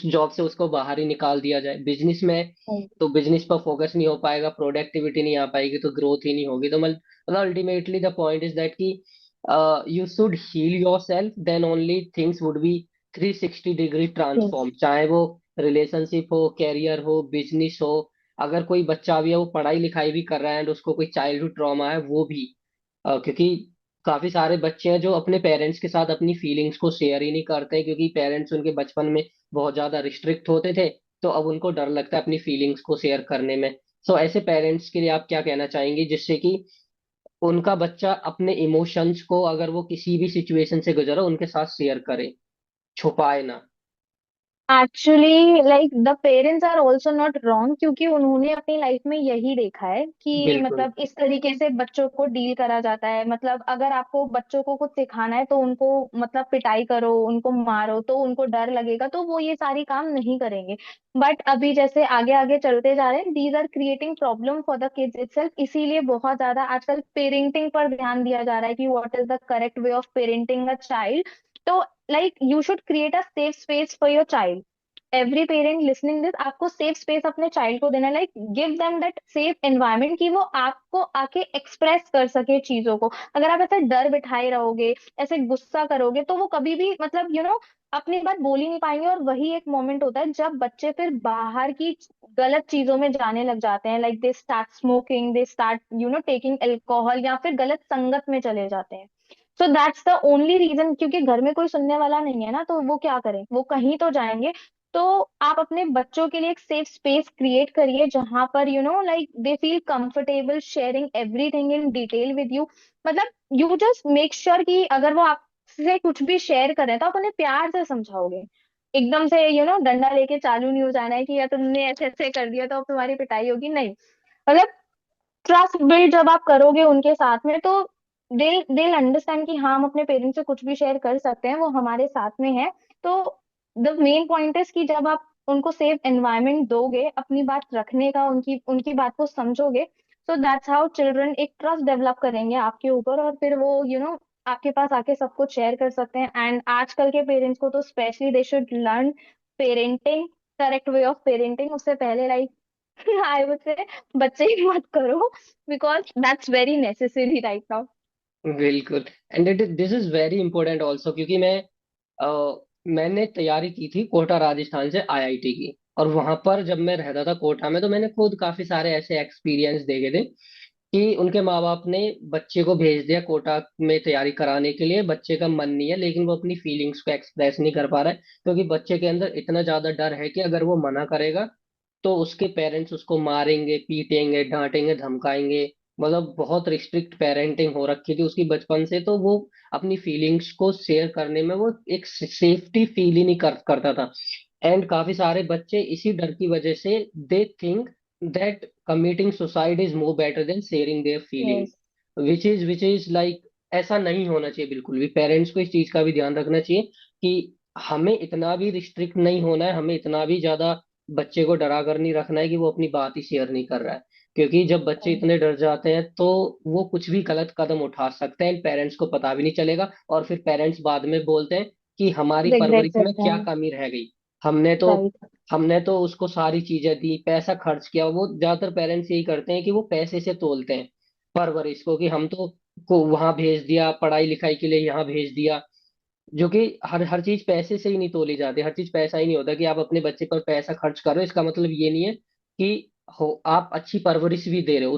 जॉब से उसको बाहर ही निकाल दिया जाए। बिजनेस में है, तो बिजनेस पर फोकस नहीं हो पाएगा, प्रोडक्टिविटी नहीं आ पाएगी, तो ग्रोथ ही नहीं होगी। तो मतलब ultimately the point is that कि you should heal yourself, then only things would be 360 degree yes. Transform, चाहे वो रिलेशनशिप हो, कैरियर हो, बिजनेस हो। अगर कोई बच्चा भी है, वो पढ़ाई लिखाई भी कर रहा है एंड उसको कोई चाइल्डहुड ट्रॉमा है, वो भी क्योंकि काफी सारे बच्चे हैं जो अपने पेरेंट्स के साथ अपनी फीलिंग्स को शेयर ही नहीं करते, क्योंकि पेरेंट्स उनके बचपन में बहुत ज्यादा रिस्ट्रिक्ट होते थे, तो अब उनको डर लगता है अपनी फीलिंग्स को शेयर करने में। सो ऐसे पेरेंट्स के लिए आप क्या कहना चाहेंगे, जिससे कि उनका बच्चा अपने इमोशंस को, अगर वो किसी भी सिचुएशन से गुजरा, उनके साथ शेयर करे, छुपाए ना? Actually like the parents are also not wrong, क्योंकि उन्होंने अपनी लाइफ में यही देखा है कि बिल्कुल। मतलब इस तरीके से बच्चों को डील करा जाता है। मतलब अगर आपको बच्चों को कुछ सिखाना है तो उनको मतलब पिटाई करो, उनको मारो, तो उनको डर लगेगा, तो वो ये सारी काम नहीं करेंगे। बट अभी जैसे आगे आगे चलते जा रहे हैं, these are creating problem for the kids itself, इसीलिए बहुत ज्यादा आजकल पेरेंटिंग पर ध्यान दिया जा रहा है कि what is the correct way of parenting a child. तो like you should create a safe space for your child. Every parent listening this, आपको सेफ स्पेस अपने चाइल्ड को देना, like give them that safe environment कि वो आपको आके एक्सप्रेस कर सके चीजों को। अगर आप ऐसे डर बिठाए रहोगे, ऐसे गुस्सा करोगे, तो वो कभी भी मतलब अपनी बात बोल ही नहीं पाएंगे। और वही एक मोमेंट होता है जब बच्चे फिर बाहर की गलत चीजों में जाने लग जाते हैं, like they start smoking, they start taking alcohol, या फिर गलत संगत में चले जाते हैं। So that's the only reason, क्योंकि घर में कोई सुनने वाला नहीं है ना, तो वो क्या करें, वो कहीं तो जाएंगे। तो आप अपने बच्चों के लिए एक सेफ स्पेस क्रिएट करिए जहां पर like they feel comfortable sharing everything in detail with you. मतलब यू जस्ट मेक श्योर कि अगर वो आपसे कुछ भी शेयर करें तो आप उन्हें प्यार से समझाओगे। एकदम से डंडा लेके चालू नहीं हो जाना है कि या तुमने ऐसे ऐसे कर दिया तो अब तुम्हारी पिटाई होगी, नहीं। मतलब ट्रस्ट बिल्ड जब आप करोगे उनके साथ में, तो दे दे अंडरस्टैंड कि हाँ, हम अपने पेरेंट्स से कुछ भी शेयर कर सकते हैं, वो हमारे साथ में है। तो द मेन पॉइंट इज कि जब आप उनको सेफ एनवायरनमेंट दोगे अपनी बात रखने का, उनकी उनकी बात को समझोगे, सो दैट्स हाउ चिल्ड्रन एक ट्रस्ट डेवलप करेंगे आपके ऊपर, और फिर वो आपके पास आके सब कुछ शेयर कर सकते हैं। एंड आजकल के पेरेंट्स को तो specially they should learn parenting, correct way of parenting. उससे पहले लाइक आई वुड से बच्चे ही मत करो, because that's very necessary right now. बिल्कुल। And this is very important also, क्योंकि मैंने तैयारी की थी कोटा राजस्थान से आईआईटी की। और वहां पर जब मैं रहता था कोटा में, तो मैंने खुद काफी सारे ऐसे एक्सपीरियंस देखे थे कि उनके माँ बाप ने बच्चे को भेज दिया कोटा में तैयारी कराने के लिए, बच्चे का मन नहीं है लेकिन वो अपनी फीलिंग्स को एक्सप्रेस नहीं कर पा रहा है, क्योंकि बच्चे के अंदर इतना ज्यादा डर है कि अगर वो मना करेगा तो उसके पेरेंट्स उसको मारेंगे, पीटेंगे, डांटेंगे, धमकाएंगे। मतलब बहुत रिस्ट्रिक्ट पेरेंटिंग हो रखी थी उसकी बचपन से, तो वो अपनी फीलिंग्स को शेयर करने में वो एक सेफ्टी फील ही नहीं करता था। एंड काफी सारे बच्चे इसी डर की वजह से they think that committing suicide is more better than sharing their feeling, yes. Which is like ऐसा नहीं होना चाहिए बिल्कुल भी। पेरेंट्स को इस चीज का भी ध्यान रखना चाहिए कि हमें इतना भी रिस्ट्रिक्ट नहीं होना है, हमें इतना भी ज्यादा बच्चे को डरा कर नहीं रखना है कि वो अपनी बात ही शेयर नहीं कर रहा है। क्योंकि जब बच्चे इतने डर जाते हैं तो वो कुछ भी गलत कदम उठा सकते हैं, पेरेंट्स को पता भी नहीं चलेगा, और फिर पेरेंट्स बाद में बोलते हैं कि हमारी रिग्रेट परवरिश में करते क्या हैं। कमी रह गई, हमने तो राइट। हमने तो उसको सारी चीजें दी, पैसा खर्च किया। वो ज्यादातर पेरेंट्स यही करते हैं कि वो पैसे से तोलते हैं परवरिश को, कि हम तो को वहां भेज दिया, पढ़ाई लिखाई के लिए यहाँ भेज दिया। जो कि हर हर चीज पैसे से ही नहीं तोली जाती, हर चीज पैसा ही नहीं होता। कि आप अपने बच्चे पर पैसा खर्च कर रहे हो इसका मतलब ये नहीं है कि हो आप अच्छी परवरिश भी दे रहे हो।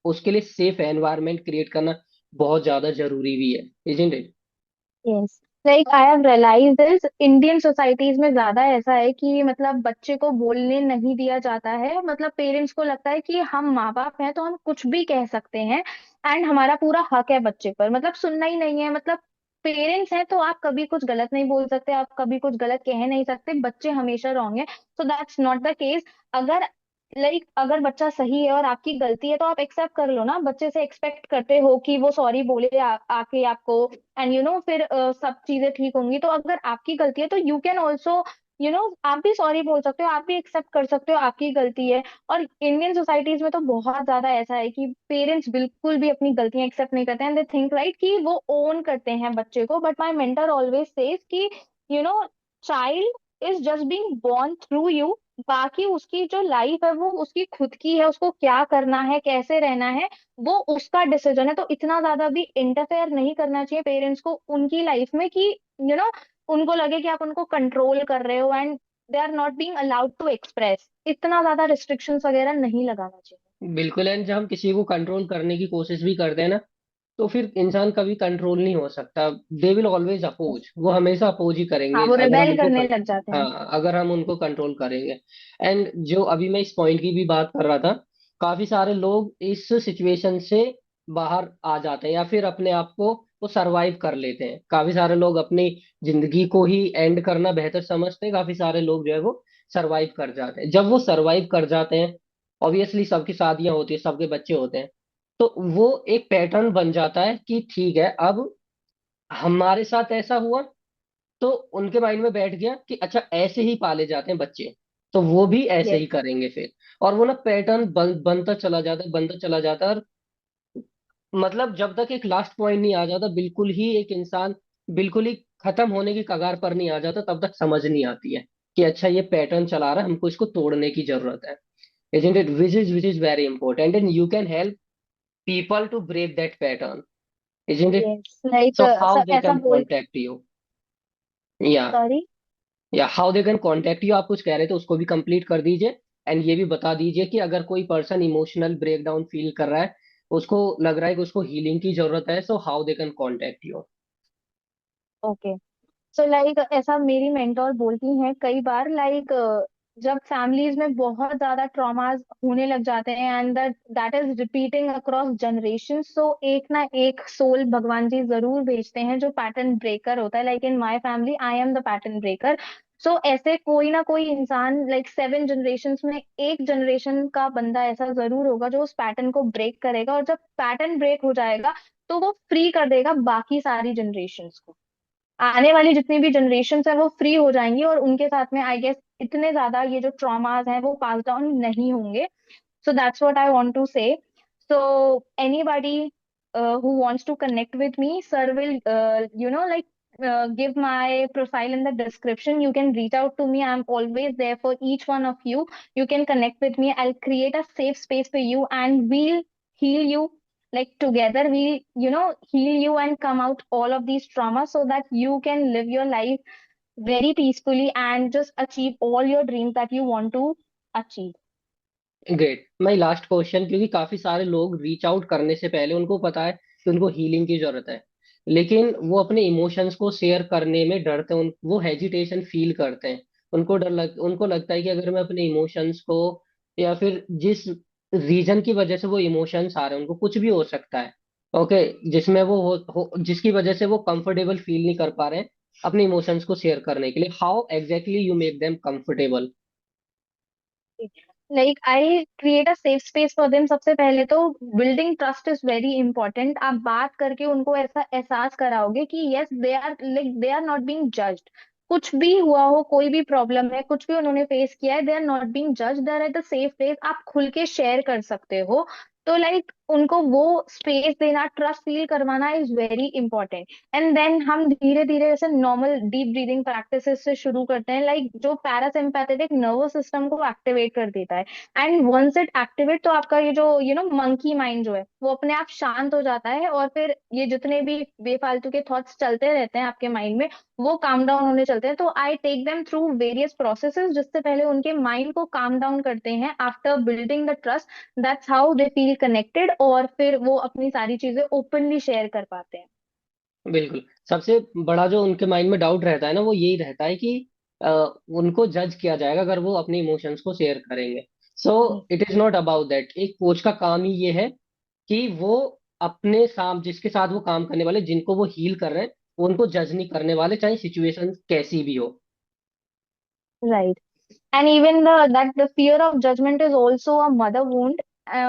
उसके लिए सेफ एनवायरनमेंट क्रिएट करना बहुत ज्यादा जरूरी भी है, isn't it? Yes. Like I have realise this, Indian societies में ज्यादा ऐसा है कि मतलब बच्चे को बोलने नहीं दिया जाता है। मतलब पेरेंट्स को लगता है कि हम माँ बाप हैं तो हम कुछ भी कह सकते हैं, एंड हमारा पूरा हक है बच्चे पर, मतलब सुनना ही नहीं है। मतलब पेरेंट्स हैं तो आप कभी कुछ गलत नहीं बोल सकते, आप कभी कुछ गलत कह नहीं सकते, बच्चे हमेशा रॉन्ग है। So that's not the case. अगर अगर बच्चा सही है और आपकी गलती है तो आप एक्सेप्ट कर लो ना। बच्चे से एक्सपेक्ट करते हो कि वो सॉरी बोले आके आपको, एंड फिर सब चीजें ठीक होंगी। तो अगर आपकी गलती है तो यू कैन ऑल्सो आप भी सॉरी बोल सकते हो, आप भी एक्सेप्ट कर सकते हो आपकी गलती है। और इंडियन सोसाइटीज में तो बहुत ज्यादा ऐसा है कि पेरेंट्स बिल्कुल भी अपनी गलतियां एक्सेप्ट नहीं करते हैं। दे थिंक राइट कि वो ओन करते हैं बच्चे को, but my mentor always says कि you know child is just being born through you. बाकी उसकी जो लाइफ है वो उसकी खुद की है, उसको क्या करना है, कैसे रहना है, वो उसका डिसीजन है। तो इतना ज्यादा भी इंटरफेयर नहीं करना चाहिए पेरेंट्स को उनकी लाइफ में कि यू नो उनको लगे कि आप उनको कंट्रोल कर रहे हो, and they are not being allowed to express. इतना ज्यादा रिस्ट्रिक्शंस वगैरह नहीं लगाना चाहिए। बिल्कुल। एंड जब हम किसी को कंट्रोल करने की कोशिश भी करते हैं ना, तो फिर इंसान कभी कंट्रोल नहीं हो सकता। They will always Yes. Oppose, वो हमेशा अपोज ही करेंगे हाँ, वो अगर हम रिबेल उनको करने लग जाते हैं। हाँ, अगर हम उनको कंट्रोल करेंगे। एंड जो अभी मैं इस पॉइंट की भी बात कर रहा था, काफी सारे लोग इस सिचुएशन से बाहर आ जाते हैं या फिर अपने आप को वो सरवाइव कर लेते हैं। काफी सारे लोग अपनी जिंदगी को ही एंड करना बेहतर समझते हैं, काफी सारे लोग जो है वो सरवाइव कर जाते हैं। जब वो सरवाइव कर जाते हैं, ऑब्वियसली सबकी शादियां होती है, सबके बच्चे होते हैं, तो वो एक पैटर्न बन जाता है कि ठीक है, अब हमारे साथ ऐसा हुआ, तो उनके माइंड में बैठ गया कि अच्छा ऐसे ही पाले जाते हैं बच्चे, तो वो भी ऐसे ही यस। करेंगे फिर। और वो ना पैटर्न बनता चला जाता है, बनता चला जाता है। और मतलब जब तक एक लास्ट पॉइंट नहीं आ जाता, बिल्कुल ही एक इंसान बिल्कुल ही खत्म होने की कगार पर नहीं आ जाता, तब तक समझ नहीं आती है कि अच्छा ये पैटर्न चला रहा है, हमको इसको तोड़ने की जरूरत है। Isn't it? Which is very important, and you can help people to break that pattern, isn't it? Yes. Like So how they ऐसा can बोल। contact you? Yeah, sorry. yeah. How they can contact you? आप कुछ कह रहे थे, उसको भी कंप्लीट कर दीजिए। एंड ये भी बता दीजिए कि अगर कोई पर्सन इमोशनल ब्रेकडाउन फील कर रहा है, उसको लग रहा है कि उसको हीलिंग की जरूरत है, so how they can contact you? Okay. So like ऐसा मेरी मेंटोर बोलती हैं कई बार, लाइक जब फैमिलीज में बहुत ज्यादा ट्रॉमास होने लग जाते हैं and that is repeating across generation, so एक ना एक सोल भगवान जी जरूर भेजते हैं जो पैटर्न ब्रेकर होता है। Like in my family I am the pattern breaker. So ऐसे कोई ना कोई इंसान लाइक 7 जनरेशन्स में एक जनरेशन का बंदा ऐसा जरूर होगा जो उस पैटर्न को ब्रेक करेगा, और जब पैटर्न ब्रेक हो जाएगा तो वो फ्री कर देगा बाकी सारी जनरेशन्स को। आने वाली जितनी भी जनरेशन है वो फ्री हो जाएंगी, और उनके साथ में आई गेस इतने ज्यादा ये जो ट्रॉमास हैं वो पास डाउन नहीं होंगे। So that's what I want to say. So anybody who wants to connect with me, sir will, give my profile in the description. You can reach out to me. I'm always there for each one of you. You can connect with me. I'll create a safe space for you, and we'll heal you. Like together, we'll, heal you and come out all of these traumas so that you can live your life very peacefully and just achieve all your dreams that you want to achieve. Great. My last question, क्योंकि काफी सारे लोग रीच आउट करने से पहले उनको पता है कि उनको हीलिंग की जरूरत है, लेकिन वो अपने इमोशंस को शेयर करने में डरते हैं, वो हेजिटेशन फील करते हैं। उनको लगता है कि अगर मैं अपने इमोशंस को, या फिर जिस रीजन की वजह से वो इमोशंस आ रहे हैं, उनको कुछ भी हो सकता है, ओके, जिसमें वो जिसकी वजह से वो कंफर्टेबल फील नहीं कर पा रहे हैं अपने इमोशंस को शेयर करने के लिए, how exactly you make them comfortable? Like I create a safe space for them. सबसे पहले तो building trust is very important. आप बात करके उनको ऐसा एहसास कराओगे कि yes they are not being judged. कुछ भी हुआ हो, कोई भी प्रॉब्लम है, कुछ भी उन्होंने फेस किया है, they are not being judged, they are at the safe place. आप खुल के शेयर कर सकते हो। तो लाइक उनको वो स्पेस देना, ट्रस्ट फील करवाना is very important. And then हम धीरे धीरे ऐसे नॉर्मल डीप ब्रीदिंग प्रैक्टिसेस से शुरू करते हैं, लाइक जो पैरासिम्पैथेटिक नर्वस सिस्टम को एक्टिवेट कर देता है। एंड वंस इट एक्टिवेट तो आपका ये जो मंकी माइंड जो है वो अपने आप शांत हो जाता है, और फिर ये जितने भी बेफालतू के थॉट्स चलते रहते हैं आपके माइंड में वो काम डाउन होने चलते हैं। तो I take them through various processes जिससे पहले उनके माइंड को काम डाउन करते हैं। After building the trust, that's how they feel connected, और फिर वो अपनी सारी चीजें ओपनली शेयर कर पाते हैं। बिल्कुल। सबसे बड़ा जो उनके माइंड में डाउट रहता है ना, वो यही रहता है कि अ, उनको जज किया जाएगा अगर वो अपने इमोशंस को शेयर करेंगे। सो जी। It is not about that. एक कोच का काम ही ये है कि वो अपने साथ, जिसके साथ वो काम करने वाले, जिनको वो हील कर रहे हैं, वो उनको जज नहीं करने वाले, चाहे सिचुएशन कैसी भी हो। Right. And even the fear of judgment is also a mother wound.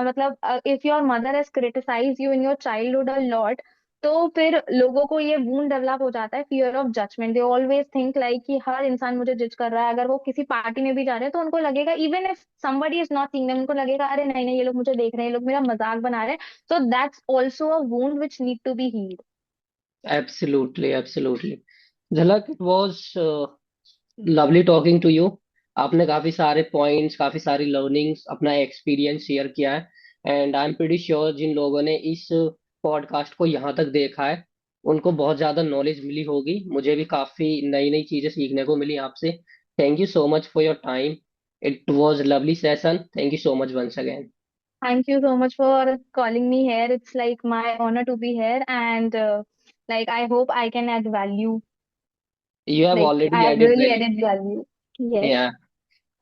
मतलब if your mother has criticized you in your childhood a lot, तो फिर लोगों को ये wound डेवलप हो जाता है, fear of judgment. They always think like कि हर इंसान मुझे जज कर रहा है। अगर वो किसी पार्टी में भी जा रहे हैं तो उनको लगेगा, even if somebody is not seeing them, उनको लगेगा अरे नहीं नहीं ये लोग मुझे देख रहे हैं, ये लोग मेरा मजाक बना रहे हैं। So that's also a wound which need to be healed. Absolutely, absolutely. Jhalak, it was lovely talking to you. आपने काफी सारे पॉइंट्स, काफी सारी लर्निंग्स, अपना एक्सपीरियंस शेयर किया है, and I am pretty sure जिन लोगों ने इस पॉडकास्ट को यहाँ तक देखा है उनको बहुत ज्यादा नॉलेज मिली होगी। मुझे भी काफी नई नई चीजें सीखने को मिली आपसे। Thank you so much for your time. It was lovely session. Thank you so much once again. Thank you so much for calling me here. It's like my honor to be here, and like I hope I can add value. You have Like already I have added really value. added value. Yes. Yeah.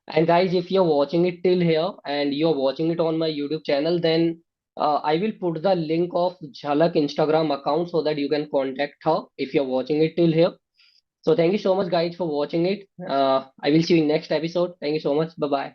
And guys, if you're watching it till here and you're watching it on my YouTube channel, then I will put the link of Jhalak Instagram account so that you can contact her if you're watching it till here. So thank you so much, guys, for watching it. I will see you in next episode. Thank you so much. Bye bye.